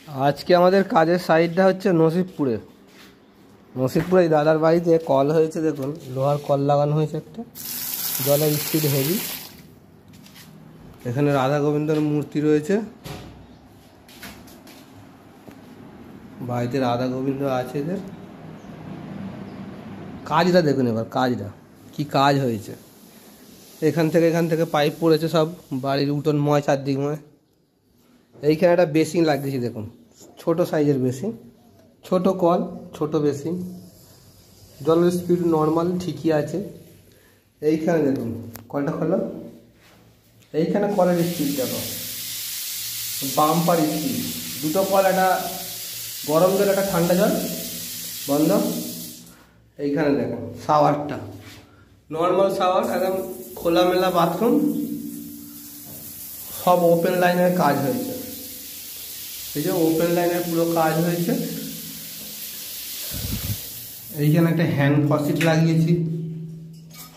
আজকে আমাদের কাজের সাইডটা হচ্ছে নসিবপুরে। এই দাদার বাড়িতে কল হয়েছে, দেখুন লোহার কল লাগানো হয়েছে একটা, জলের স্পিড হেভি। এখানে রাধা গোবিন্দর মূর্তি রয়েছে, বাড়িতে রাধা গোবিন্দ আছে। এদের কাজটা দেখুন, এবার কাজটা কি কাজ হয়েছে। এখান থেকে পাইপ পড়েছে সব, বাড়ির উঠোন ময়, চারদিক ময়। এইখানে একটা বেসিন লাগিয়েছি, দেখুন ছোট সাইজের বেসিন, ছোট কল, ছোট বেসিন, জলের স্পিড নর্মাল ঠিকই আছে। এইখানে দেখুন কলটা খোলো, এইখানে কলের স্পিড দেখো, বাম্পার স্পিড। দুটো কল, একটা গরম জল, একটা ঠান্ডা জল, বন্ধ। এইখানে দেখুন শাওয়ারটা নর্মাল শাওয়ার, একদম খোলামেলা বাথরুম, সব ওপেন লাইনের কাজ হয়েছে। এই যে ওপেন লাইনের পুরো কাজ হয়েছে। এইখানে একটা হ্যান্ড ফসিট লাগিয়েছি,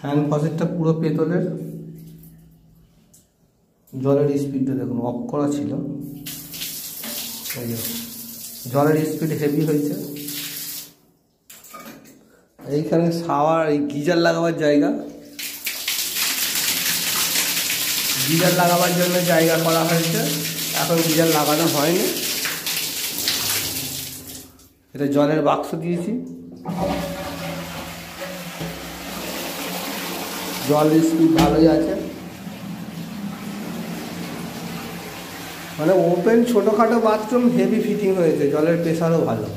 হ্যান্ড ফসিটটা পুরো পেতলের। জলের স্পিডটা দেখুন, অফ করা ছিল, এই যে জলের স্পিড হেভি হয়েছে। এইখানে শাওয়ার, এই গিজার লাগাবার জায়গা, গিজার লাগাবার জন্য জায়গা করা হয়েছে, এখন গিজার লাগানো হয়নি। এটা জলের বাক্স দিয়েছি, জলের স্পিড ভালোই আছে। মানে ওপেন ছোটোখাটো বাথরুম, হেভি ফিটিং হয়েছে, জলের প্রেশারও ভালো।